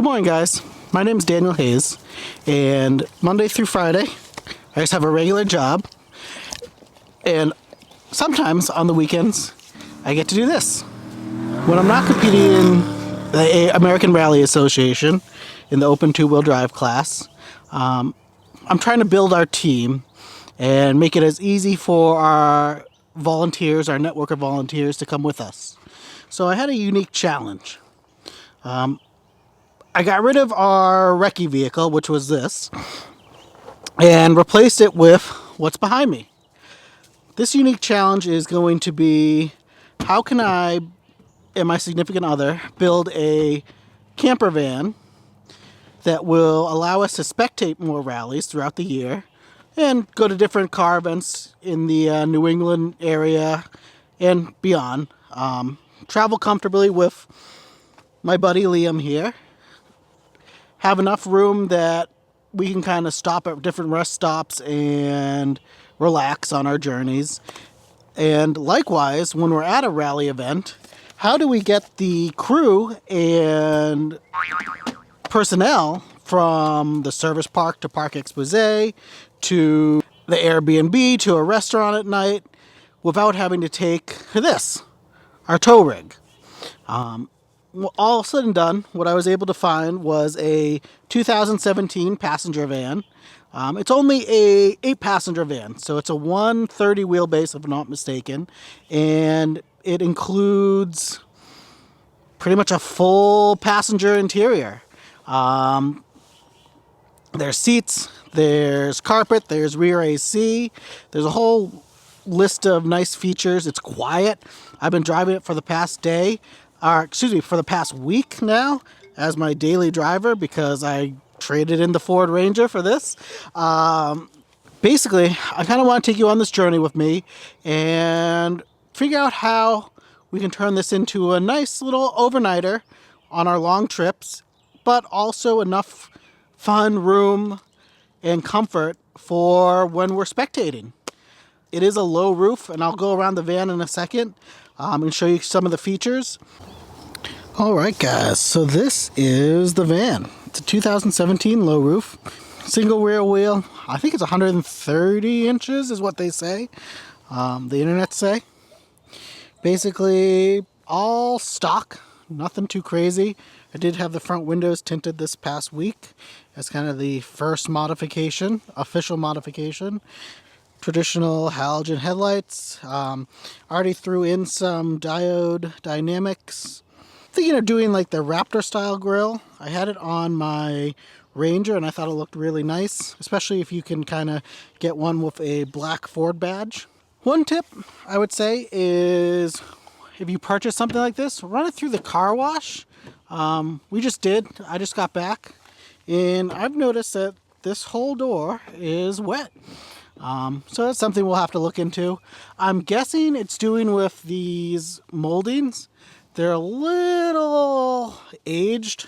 morning, guys. My name is Daniel Hayes, and Monday through Friday, I just have a regular job, and sometimes on the weekends, I get to do this. When I'm not competing in the American Rally Association in the open two-wheel drive class, I'm trying to build our team and make it as easy for our volunteers, our network of volunteers, to come with us. So I had a unique challenge. I got rid of our recce vehicle, which was this, and replaced it with what's behind me. This unique challenge is going to be, how can I and my significant other build a camper van that will allow us to spectate more rallies throughout the year and go to different car events in the New England area and beyond. Travel comfortably with my buddy Liam here. Have enough room that we can kind of stop at different rest stops and relax on our journeys. And likewise, when we're at a rally event, how do we get the crew and personnel from the service park to Park Exposé to the Airbnb to a restaurant at night without having to take this, our tow rig? All said and done, what I was able to find was a 2017 passenger van. It's only a 8-passenger van, so it's a 130 wheelbase, if I'm not mistaken, and it includes pretty much a full passenger interior. There's seats, there's carpet, there's rear AC, there's a whole list of nice features. It's quiet. I've been driving it for the past for the past week now as my daily driver because I traded in the Ford Ranger for this. Basically, I kind of want to take you on this journey with me and figure out how we can turn this into a nice little overnighter on our long trips, but also enough fun, room, and comfort for when we're spectating. It is a low roof, and I'll go around the van in a second and show you some of the features. Alright guys, so this is the van. It's a 2017 low roof, single rear wheel. I think it's 130 inches is what they say, the internet say. Basically all stock, nothing too crazy. I did have the front windows tinted this past week as kind of the first modification, official modification. Traditional halogen headlights. Already threw in some diode dynamics. Thinking of doing like the Raptor style grille. I had it on my Ranger and I thought it looked really nice, especially if you can kind of get one with a black Ford badge. One tip I would say is if you purchase something like this, run it through the car wash. We just did. I just got back and I've noticed that this whole door is wet. So that's something we'll have to look into. I'm guessing it's doing with these moldings. They're a little aged,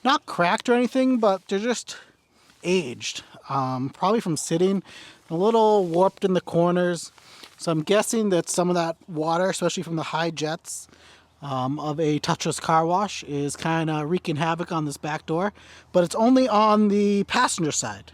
not cracked or anything, but they're just aged. Probably from sitting, a little warped in the corners. So I'm guessing that some of that water, especially from the high jets of a touchless car wash, is kind of wreaking havoc on this back door. But it's only on the passenger side.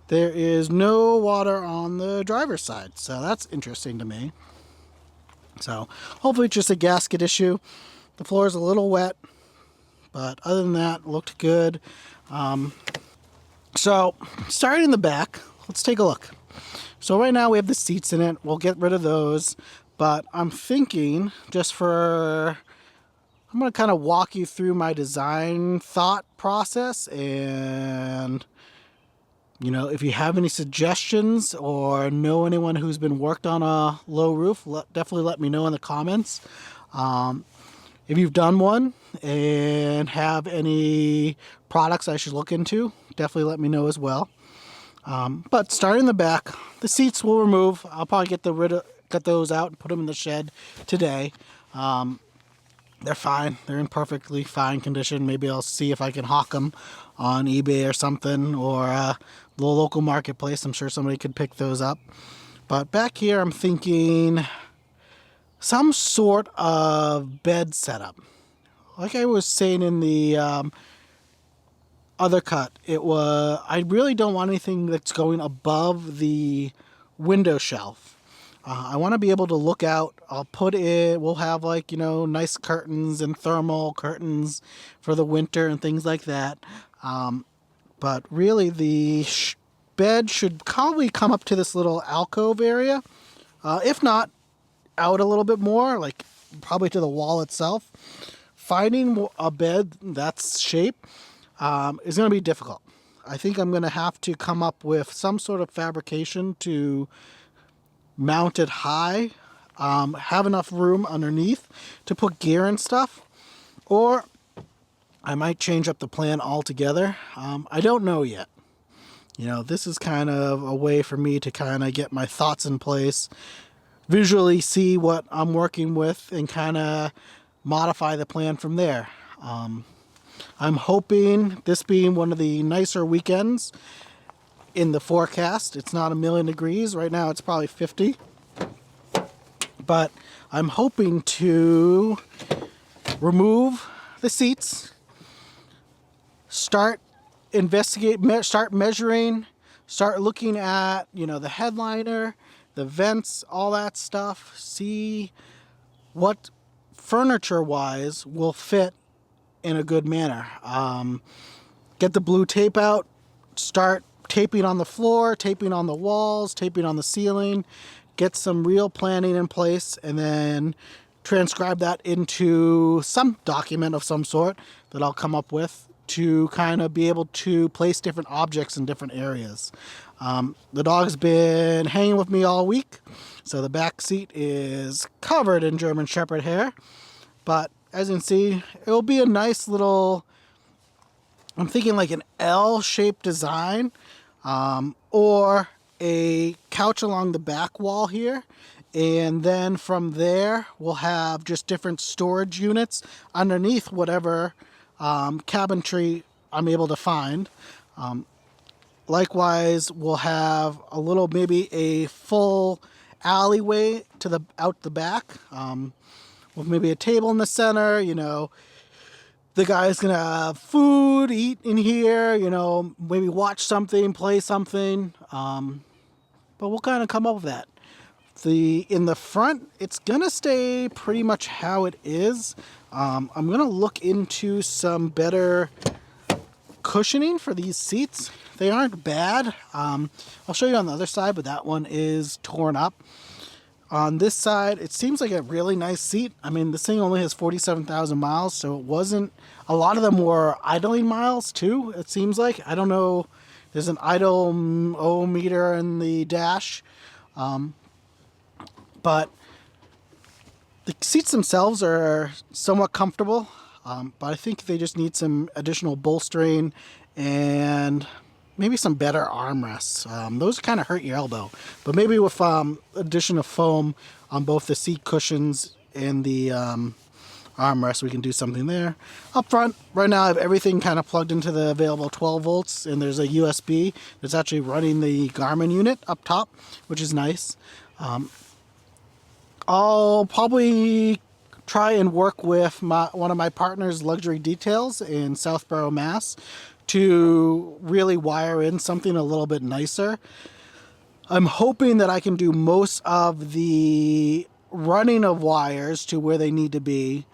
There is no water on the driver's side, so that's interesting to me. So hopefully it's just a gasket issue. The floor is a little wet, but other than that, it looked good. So starting in the back, let's take a look. So right now we have the seats in it. We'll get rid of those, but I'm thinking I'm going to kind of walk you through my design thought process, and if you have any suggestions or know anyone who's been worked on a low roof, definitely let me know in the comments. If you've done one and have any products I should look into, definitely let me know as well. But starting in the back, the seats we'll remove. I'll probably get those out and put them in the shed today. They're fine. They're in perfectly fine condition. Maybe I'll see if I can hawk them on eBay or something, or the local marketplace. I'm sure somebody could pick those up. But back here, I'm thinking some sort of bed setup. Like I was saying in the other cut. I really don't want anything that's going above the window shelf. I want to be able to look out. We'll have like, nice curtains and thermal curtains for the winter and things like that. But really the bed should probably come up to this little alcove area. If not, out a little bit more, like probably to the wall itself. Finding a bed that's shape is going to be difficult. I think I'm going to have to come up with some sort of fabrication to mount it high, have enough room underneath to put gear and stuff, or I might change up the plan altogether. I don't know yet. This is kind of a way for me to kind of get my thoughts in place, visually see what I'm working with, and kind of modify the plan from there. I'm hoping, this being one of the nicer weekends in the forecast, it's not 1,000,000 degrees. Right now it's probably 50. But I'm hoping to remove the seats, start measuring, start looking at, the headliner, the vents, all that stuff, see what furniture-wise will fit in a good manner. Get the blue tape out, start taping on the floor, taping on the walls, taping on the ceiling, get some real planning in place, and then transcribe that into some document of some sort that I'll come up with to kind of be able to place different objects in different areas. The dog's been hanging with me all week, so the back seat is covered in German Shepherd hair. But as you can see, it'll be a nice little, I'm thinking like an L-shaped design, or a couch along the back wall here. And then from there, we'll have just different storage units underneath whatever cabinetry I'm able to find. Likewise, we'll have maybe a full alleyway out the back, with maybe a table in the center. The guy's gonna have food, eat in here, maybe watch something, play something. But we'll kind of come up with that. In the front, it's gonna stay pretty much how it is. I'm gonna look into some better cushioning for these seats. They aren't bad. I'll show you on the other side, but that one is torn up. On this side, it seems like a really nice seat. I mean, this thing only has 47,000 miles, so it wasn't... A lot of them were idling miles, too, it seems like. I don't know. There's an idle meter in the dash. But the seats themselves are somewhat comfortable, but I think they just need some additional bolstering and maybe some better armrests. Those kind of hurt your elbow, but maybe with addition of foam on both the seat cushions and the armrest, we can do something there. Up front, right now I have everything kind of plugged into the available 12 volts, and there's a USB that's actually running the Garmin unit up top, which is nice. I'll probably try and work with one of my partner's luxury details in Southborough, Mass, to really wire in something a little bit nicer. I'm hoping that I can do most of the running of wires to where they need to be,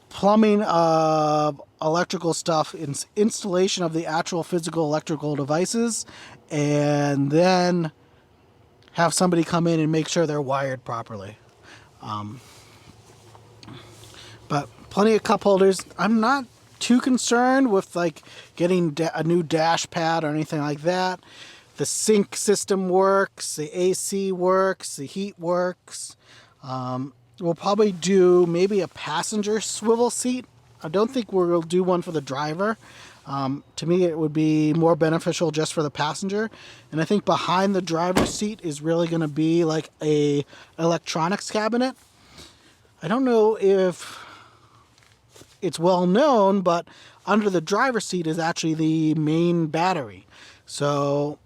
plumbing of electrical stuff, installation of the actual physical electrical devices, and then have somebody come in and make sure they're wired properly. But plenty of cup holders. I'm not too concerned with like getting a new dash pad or anything like that. The sync system works, the AC works, the heat works. We'll probably do maybe a passenger swivel seat. I don't think we'll do one for the driver. To me, it would be more beneficial just for the passenger. And I think behind the driver's seat is really going to be like a electronics cabinet. I don't know if it's well known, but under the driver's seat is actually the main battery. So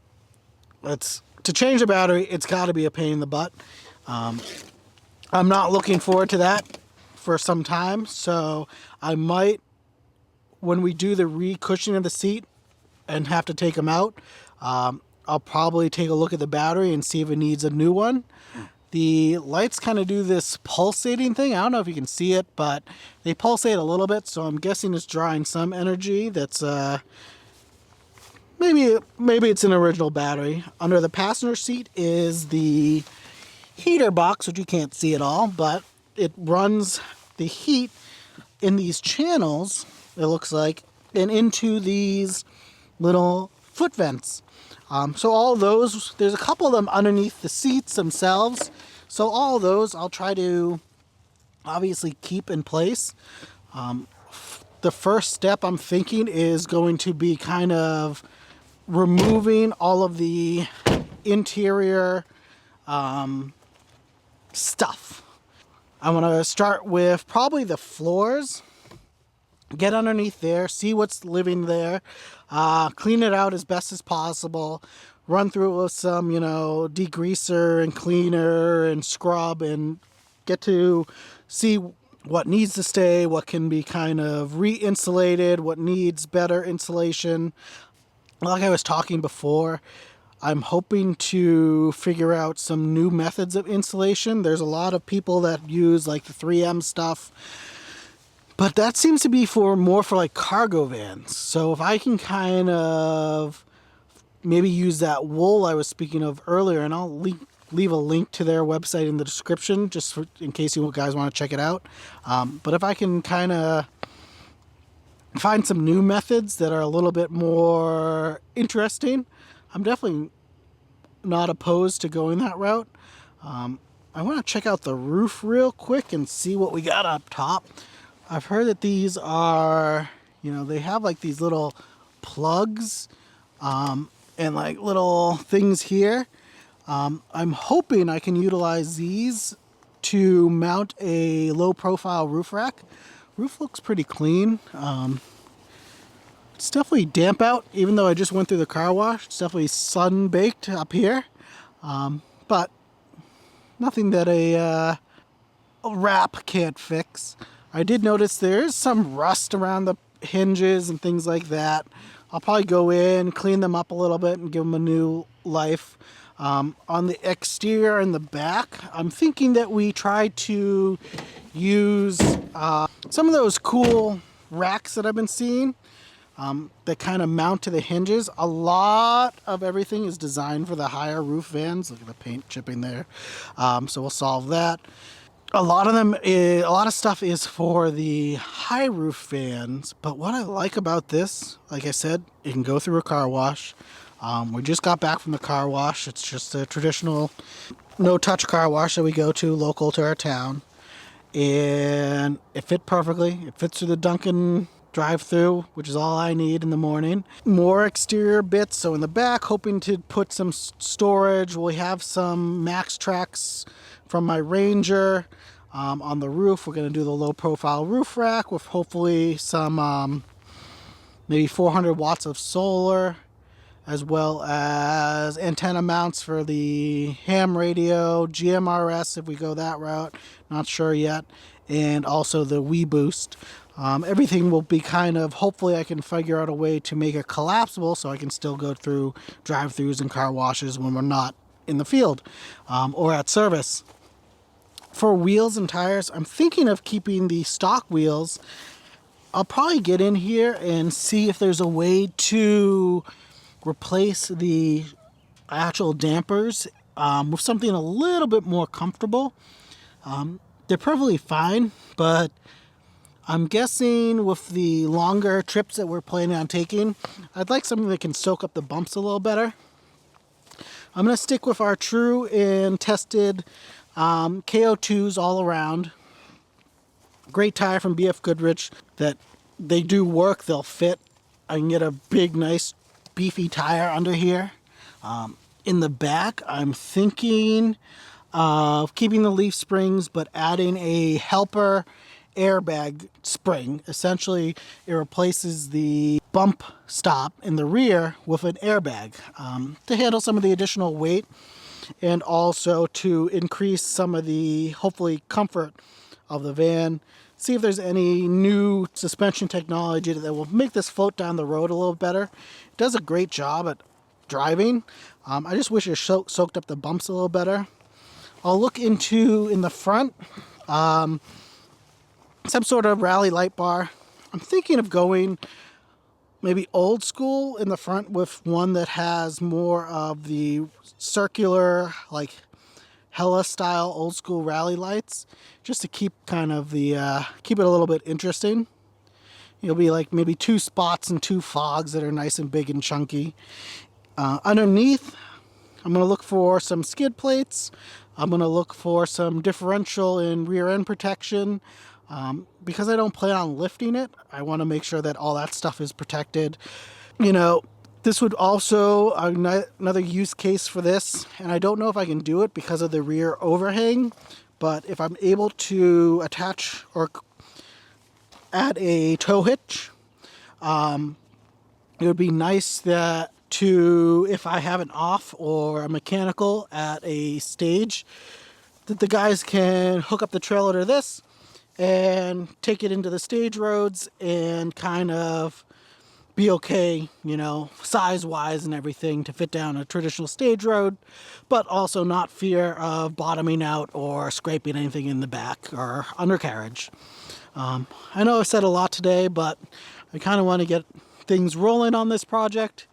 to change the battery, it's got to be a pain in the butt. I'm not looking forward to that for some time, so I might when we do the re-cushioning of the seat and have to take them out, I'll probably take a look at the battery and see if it needs a new one. The lights kind of do this pulsating thing. I don't know if you can see it, but they pulsate a little bit, so I'm guessing it's drawing some energy. That's maybe it's an original battery. Under the passenger seat is the heater box, which you can't see at all, but it runs the heat in these channels, it looks like, and into these little foot vents. So all those, there's a couple of them underneath the seats themselves. So all those I'll try to obviously keep in place. The first step I'm thinking is going to be kind of removing all of the interior stuff. I want to start with probably the floors. Get underneath there, see what's living there, clean it out as best as possible, run through it with some, degreaser and cleaner and scrub, and get to see what needs to stay, what can be kind of re-insulated, what needs better insulation. Like I was talking before, I'm hoping to figure out some new methods of insulation. There's a lot of people that use like the 3M stuff, but that seems to be more for like cargo vans. So if I can kind of maybe use that wool I was speaking of earlier, and I'll leave a link to their website in the description just in case you guys want to check it out. But if I can kind of find some new methods that are a little bit more interesting, I'm definitely not opposed to going that route. I want to check out the roof real quick and see what we got up top. I've heard that these are, they have like these little plugs and like little things here. I'm hoping I can utilize these to mount a low profile roof rack. Roof looks pretty clean. It's definitely damp out, even though I just went through the car wash. It's definitely sun baked up here. But nothing that a wrap can't fix. I did notice there's some rust around the hinges and things like that. I'll probably go in, clean them up a little bit, and give them a new life. On the exterior and the back, I'm thinking that we try to use some of those cool racks that I've been seeing that kind of mount to the hinges. A lot of everything is designed for the higher roof vans. Look at the paint chipping there. So we'll solve that. A lot of stuff is for the high roof vans, but what I like about this, like I said, it can go through a car wash. We just got back from the car wash. It's just a traditional no-touch car wash that we go to local to our town, and it fit perfectly. It fits through the Dunkin' drive-through, which is all I need in the morning. More exterior bits, so in the back, hoping to put some storage. We have some Max Tracks from my Ranger. On the roof, we're going to do the low profile roof rack with hopefully some maybe 400 watts of solar, as well as antenna mounts for the ham radio, GMRS if we go that route, not sure yet, and also the Wii Boost. Everything will be kind of, hopefully I can figure out a way to make it collapsible so I can still go through drive-thrus and car washes when we're not in the field or at service. For wheels and tires, I'm thinking of keeping the stock wheels. I'll probably get in here and see if there's a way to replace the actual dampers with something a little bit more comfortable. They're perfectly fine, but I'm guessing with the longer trips that we're planning on taking, I'd like something that can soak up the bumps a little better. I'm going to stick with our true and tested KO2s all around. Great tire from BF Goodrich that they do work, they'll fit. I can get a big, nice, beefy tire under here. In the back, I'm thinking of keeping the leaf springs, but adding a helper airbag spring. Essentially, it replaces the bump stop in the rear with an airbag to handle some of the additional weight, and also to increase some of the, hopefully, comfort of the van. see if there's any new suspension technology that will make this float down the road a little better. It does a great job at driving. I just wish it soaked up the bumps a little better. I'll look into, in the front, some sort of rally light bar. I'm thinking of going maybe old school in the front with one that has more of the circular, like Hella style old school rally lights, just to keep kind of the keep it a little bit interesting. It'll be like maybe 2 spots and 2 fogs that are nice and big and chunky. Underneath, I'm going to look for some skid plates. I'm going to look for some differential and rear end protection. Because I don't plan on lifting it, I want to make sure that all that stuff is protected. You know, this would also, another use case for this, and I don't know if I can do it because of the rear overhang, but if I'm able to attach or add a tow hitch, it would be nice that if I have an off or a mechanical at a stage, that the guys can hook up the trailer to this and take it into the stage roads and kind of be okay, you know, size-wise and everything to fit down a traditional stage road, but also not fear of bottoming out or scraping anything in the back or undercarriage. I know I've said a lot today, but I kind of want to get things rolling on this project.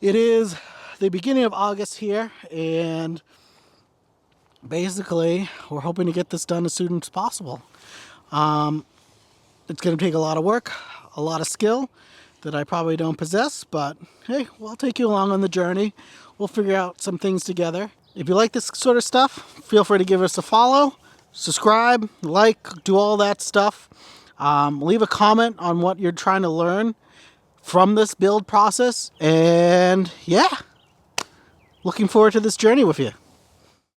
It is the beginning of August here, and basically we're hoping to get this done as soon as possible. It's going to take a lot of work, a lot of skill that I probably don't possess, but hey, we'll take you along on the journey. We'll figure out some things together. If you like this sort of stuff, feel free to give us a follow, subscribe, like, do all that stuff. Leave a comment on what you're trying to learn from this build process. And yeah, looking forward to this journey with you.